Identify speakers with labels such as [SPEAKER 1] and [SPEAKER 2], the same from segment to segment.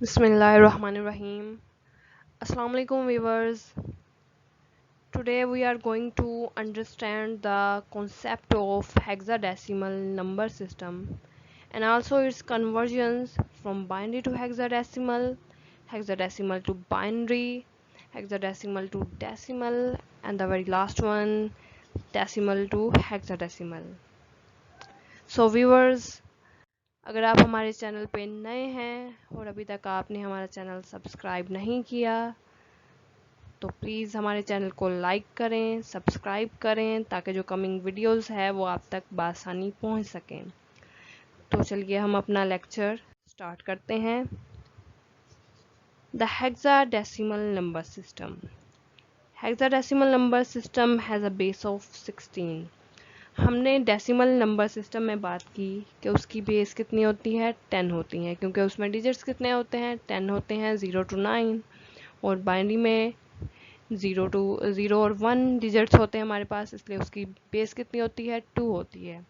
[SPEAKER 1] Bismillahirrahmanirrahim. Assalamu alaikum viewers. Today we are going to understand the concept of hexadecimal number system and also its conversions from binary to hexadecimal, hexadecimal to binary, hexadecimal to decimal, and the very last one, decimal to hexadecimal. So viewers, अगर आप हमारे channel पे नए हैं और अभी तक आपने हमारा चैनल सब्सक्राइब नहीं किया तो प्लीज़ हमारे चैनल को लाइक करें, सब्सक्राइब करें ताकि जो कमिंग वीडियोस है वो आप तक बआसानी पहुंच सकें। तो चलिए हम अपना लेक्चर स्टार्ट करते हैं। The hexadecimal number system. Hexadecimal number system has a base of 16। हमने डेसिमल नंबर सिस्टम में बात की कि उसकी बेस कितनी होती है, 10 होती है, क्योंकि उसमें डिजिट्स कितने होते हैं, 10 होते हैं, 0 to 9। और बाइनरी में 0 और 1 डिजिट्स होते हैं हमारे पास, इसलिए उसकी बेस कितनी होती है, 2 होती है।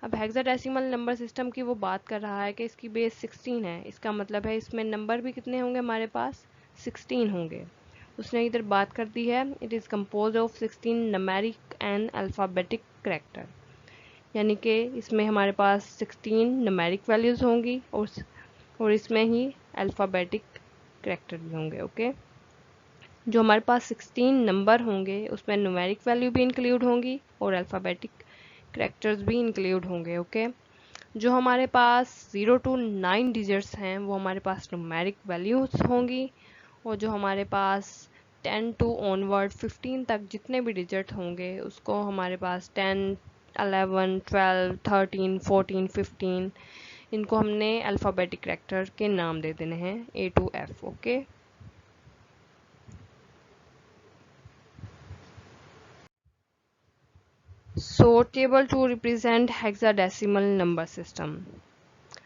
[SPEAKER 1] अब हेक्साडेसिमल नंबर सिस्टम की वो बात कर रहा है कि इसकी बेस 16 है, इसका मतलब है इसमें नंबर भी कितने होंगे हमारे पास, 16 होंगे। उसने इधर बात कर दी है, it is compose of 16 numeric and alphabetic character, यानी कि इसमें हमारे पास 16 न्यूमेरिक वैल्यूज़ होंगी और इसमें ही अल्फ़ाबेटिक करैक्टर भी होंगे। ओके, जो हमारे पास 16 नंबर होंगे उसमें न्यूमेरिक वैल्यू भी इंक्लूड होंगी और अल्फ़ाबेटिक करैक्टर्स भी इंक्लूड होंगे। ओके, जो हमारे पास 0 to 9 डिजिट्स हैं वो हमारे पास न्यूमेरिक वैल्यूज होंगी, और जो हमारे पास 10 to ऑनवर्ड 15 तक जितने भी डिजिट होंगे उसको हमारे पास 10, 11, 12, 13, 14, 15, इनको हमने अल्फ़ाबेटिक करैक्टर के नाम दे देने हैं A to F। Okay, so table two represent hexadecimal number system.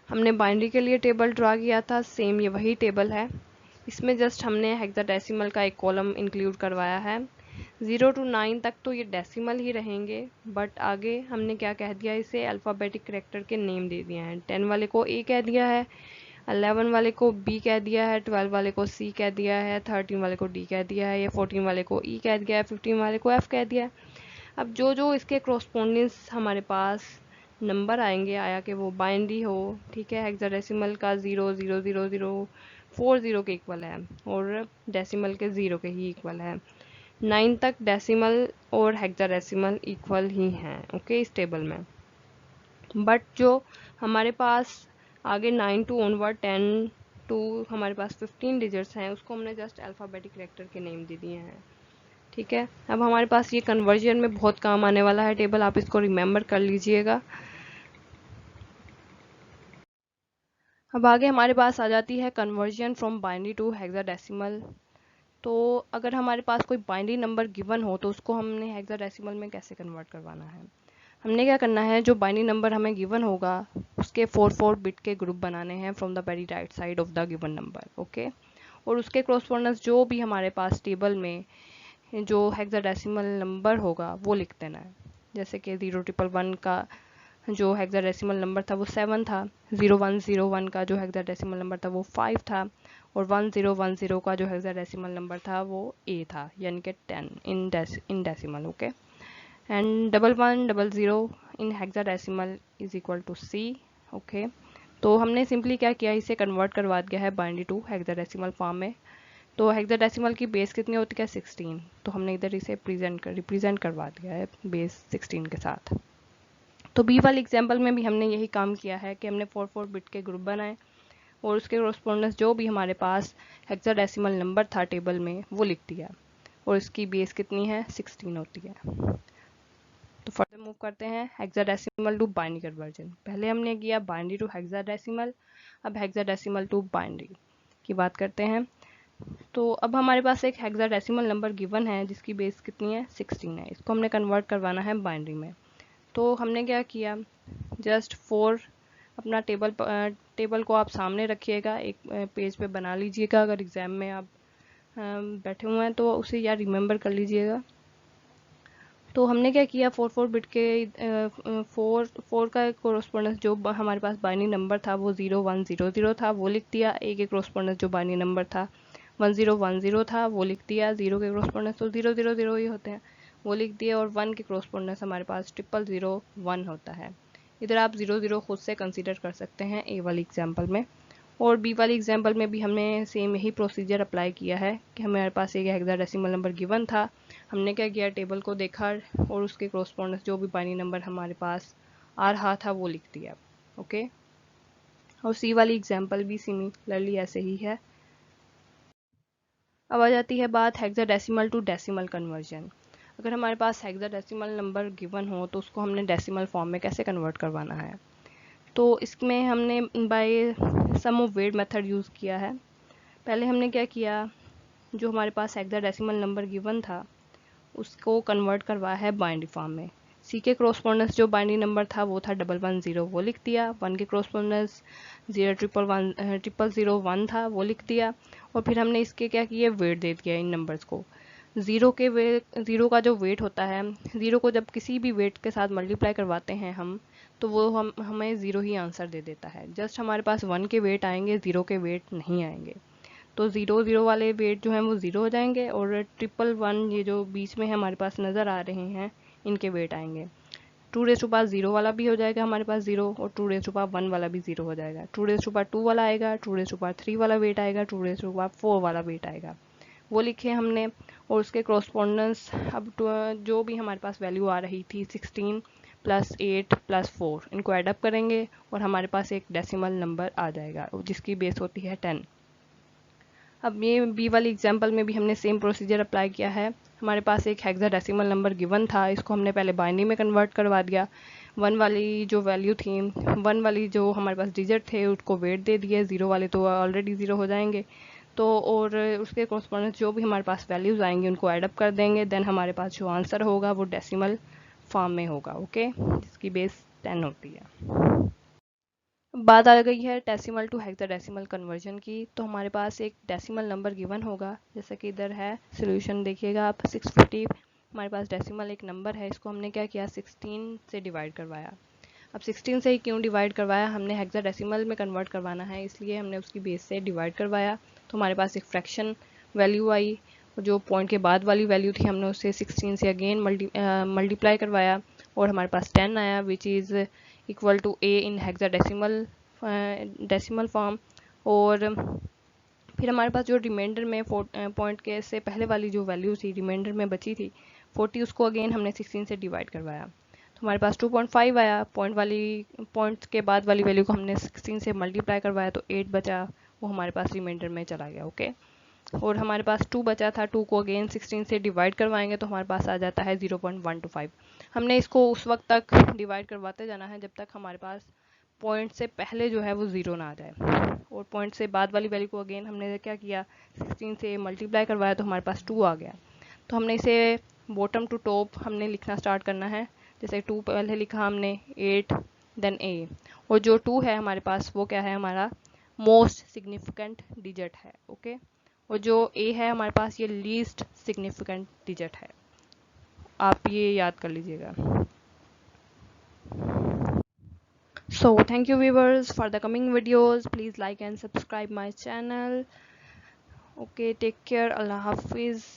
[SPEAKER 1] हमने बाइनरी के लिए टेबल ड्रा किया था, सेम ये वही टेबल है। इसमें जस्ट हमने हेक्साडेसिमल का एक कॉलम इंक्लूड करवाया है। 0 to 9 तक तो ये डेसिमल ही रहेंगे, बट आगे हमने क्या कह दिया, इसे अल्फ़ाबेटिक करैक्टर के नेम दे दिए हैं। 10 वाले को A कह दिया है, 11 वाले को B कह दिया है, 12 वाले को C कह दिया है, 13 वाले को D कह दिया है, या 14 वाले को E कह दिया है, 15 वाले को F कह दिया है। अब जो जो इसके क्रॉसपोंडेंस हमारे पास नंबर आएंगे, आया कि वो बाइनरी हो, ठीक है, हेक्साडेसिमल का 0, 0, 0, 0, 4 0 के इक्वल है और डेसिमल के 0 के ही इक्वल है। 9 तक डेसिमल और हेक्साडेसिमल इक्वल ही हैं, ओके, इस टेबल में। बट जो हमारे पास आगे 9 टू ऑनवर्ड 10 टू हमारे पास 15 डिजिट्स हैं, उसको हमने जस्ट अल्फ़ाबेटिक करैक्टर के नेम दे दिए हैं। ठीक है, अब हमारे पास ये कन्वर्जन में बहुत काम आने वाला है टेबल, आप इसको रिमेंबर कर लीजिएगा। अब आगे हमारे पास आ जाती है conversion from binary to hexadecimal. तो अगर हमारे पास कोई बाइनरी नंबर गिवन हो तो उसको हमने हेक्साडेसिमल में कैसे कन्वर्ट करवाना है। हमने क्या करना है, जो बाइनरी नंबर हमें गिवन होगा उसके 4 बिट के ग्रुप बनाने हैं from the very right side of the given number. Okay, और उसके क्रॉसपोंडेंस जो भी हमारे पास टेबल में जो हेक्साडेसिमल नंबर होगा वो लिख देना है। जैसे कि 0 1 1 का जो हेक्साडेसिमल नंबर था वो 7 था, 0101 का जो हेक्साडेसिमल नंबर था वो 5 था, और 1010 का जो हेक्साडेसिमल नंबर था वो A था, यानी कि 10 in decimal. Okay, and 1100 in hexadecimal is equal to C। Okay, तो हमने सिंपली क्या किया, इसे कन्वर्ट करवा दिया है बाइनरी टू हेक्साडेसिमल फॉर्म में। तो हेक्साडेसिमल की बेस कितनी होती है, 16, तो हमने इधर इसे रिप्रेजेंट करवा दिया है बेस 16 के साथ। तो बी वाले एग्जाम्पल में भी हमने यही काम किया है कि हमने 4 बिट के ग्रुप बनाए और उसके कॉरस्पॉन्डेंस जो भी हमारे पास हेक्साडेसिमल नंबर था टेबल में वो लिख दिया, और इसकी बेस कितनी है, 16 होती है। तो फर्दर मूव करते हैं हेक्साडेसिमल टू बाइनरी कन्वर्जन। पहले हमने किया बाइनरी टू हेक्साडेसिमल, अब हेक्साडेसिमल टू बाइनरी की बात करते हैं। तो अब हमारे पास एक हेक्साडेसिमल नंबर गिवन है जिसकी बेस कितनी है, 16 है, इसको हमने कन्वर्ट करवाना है बाइनरी में। तो हमने क्या किया, जस्ट 4 अपना टेबल को आप सामने रखिएगा, एक पेज पे बना लीजिएगा। अगर एग्ज़ाम में आप बैठे हुए हैं तो उसे यार रिमेंबर कर लीजिएगा। तो हमने क्या किया, 4 बिट के फोर का कोरस्पोंडेंस जो हमारे पास बाइनरी नंबर था वो 0100 था, वो लिख दिया। ए के कोरस्पोंडेंस जो बाइनरी नंबर था 1010 था, वो लिख दिया। 0 के कोरस्पोंडेंस तो 000 ही होते हैं, वो लिख दिया। और 1 के कोरस्पोंडेंस हमारे पास 0001 होता है। इधर आप 00 खुद से कंसीडर कर सकते हैं ए वाली एग्जाम्पल में। और बी वाली एग्जाम्पल में भी हमने सेम यही प्रोसीजर अप्लाई किया है कि हमारे पास एक हेक्साडेसिमल नंबर गिवन था, हमने क्या किया, टेबल को देखा और उसके कोरस्पोंडेंस जो भी बाइनरी नंबर हमारे पास आ रहा था वो लिख दिया। ओके, और सी वाली एग्जाम्पल भी सिमिलरली ऐसे ही है। अब आ जाती है बात हेक्साडेसिमल टू डेसिमल कन्वर्जन। अगर हमारे पास हेक्साडेसिमल नंबर गिवन हो तो उसको हमने डेसिमल फॉर्म में कैसे कन्वर्ट करवाना है। तो इसमें हमने by sum of weight method use किया है। पहले हमने क्या किया, जो हमारे पास हेक्साडेसिमल नंबर गिवन था उसको कन्वर्ट करवाया है बाइनरी फॉर्म में। सी के क्रॉसपोंडेंस जो बाइनरी नंबर था वो था 111 वो लिख दिया। 1 के क्रॉसपोंडेंस 00001 था, वो लिख दिया। और फिर हमने इसके क्या किया, वेट दे दिया इन नंबर्स को। ज़ीरो का जो वेट होता है, ज़ीरो को जब किसी भी वेट के साथ मल्टीप्लाई करवाते हैं हम, तो वो हमें ज़ीरो ही आंसर दे देता है। जस्ट हमारे पास 1 के वेट आएंगे, ज़ीरो के वेट नहीं आएंगे। तो 0 0 वाले वेट जो हैं वो 0 हो जाएंगे, और 111 ये जो बीच में हमारे पास नज़र आ रहे हैं इनके वेट आएंगे। 2 0 वाला भी हो जाएगा हमारे पास 0, और 2 1 वाला भी 0 हो जाएगा। 2 वाला आएगा, 2 वाला वेट आएगा, 2 वाला वेट आएगा, वो लिखे हमने। और उसके क्रॉसपोंडेंस अब जो भी हमारे पास वैल्यू आ रही थी 16 + 8 + 4, इनको एडअप करेंगे और हमारे पास एक डेसिमल नंबर आ जाएगा जिसकी बेस होती है 10। अब ये बी वाली एग्जांपल में भी हमने सेम प्रोसीजर अप्लाई किया है। हमारे पास एक हेक्साडेसिमल नंबर गिवन था, इसको हमने पहले बाइनरी में कन्वर्ट करवा दिया। 1 वाली जो वैल्यू थी, 1 वाली जो हमारे पास डिजिट थे उसको वेट दे दिए, 0 वाले तो ऑलरेडी 0 हो जाएंगे। तो और उसके कॉरस्पॉन्डेंस जो भी हमारे पास वैल्यूज़ आएंगी उनको एडअप कर देंगे, देन हमारे पास जो आंसर होगा वो डेसिमल फॉर्म में होगा। ओके, जिसकी बेस 10 होती है। बात आ गई है डेसिमल टू हेक्साडेसिमल कन्वर्जन की। तो हमारे पास एक डेसिमल नंबर गिवन होगा, जैसे कि इधर है सॉल्यूशन, देखिएगा आप 650 हमारे पास डेसिमल एक नंबर है, इसको हमने क्या किया, 16 से डिवाइड करवाया। अब 16 से ही क्यों डिवाइड करवाया, हमने हेक्साडेसिमल में कन्वर्ट करवाना है इसलिए हमने उसकी बेस से डिवाइड करवाया। तो हमारे पास एक फ्रैक्शन वैल्यू आई, जो पॉइंट के बाद वाली वैल्यू थी हमने उससे 16 से अगेन मल्टीप्लाई करवाया, और हमारे पास 10 आया, which is equal to A in hexadecimal decimal form. और फिर हमारे पास जो रिमाइंडर में पॉइंट के से पहले वाली जो वैल्यू थी रिमाइंडर में बची थी 40, उसको अगेन हमने 16 से डिवाइड करवाया। तो हमारे पास 2.5 आया। पॉइंट के बाद वाली वैल्यू को हमने 16 से मल्टीप्लाई करवाया तो 8 बचा, वो हमारे पास रिमाइंडर में चला गया। ओके, और हमारे पास 2 बचा था, 2 को अगेन 16 से डिवाइड करवाएंगे तो हमारे पास आ जाता है 0.125। हमने इसको उस वक्त तक डिवाइड करवाते जाना है जब तक हमारे पास पॉइंट से पहले जो है वो 0 ना आ जाए। और पॉइंट से बाद वाली वैल्यू को अगेन हमने क्या किया, 16 से मल्टीप्लाई करवाया तो हमारे पास 2 आ गया। तो हमने इसे बॉटम टू टॉप हमने लिखना स्टार्ट करना है। जैसे 2 पहले लिखा हमने, 8 देन ए, और जो 2 है हमारे पास वो क्या है, हमारा मोस्ट सिग्निफिकेंट डिजिट है। ओके, और जो ए है हमारे पास ये लीस्ट सिग्निफिकेंट डिजिट है, आप ये याद कर लीजिएगा। So thank you viewers for the coming videos. Please like and subscribe my channel. Okay, take care. Allah Hafiz.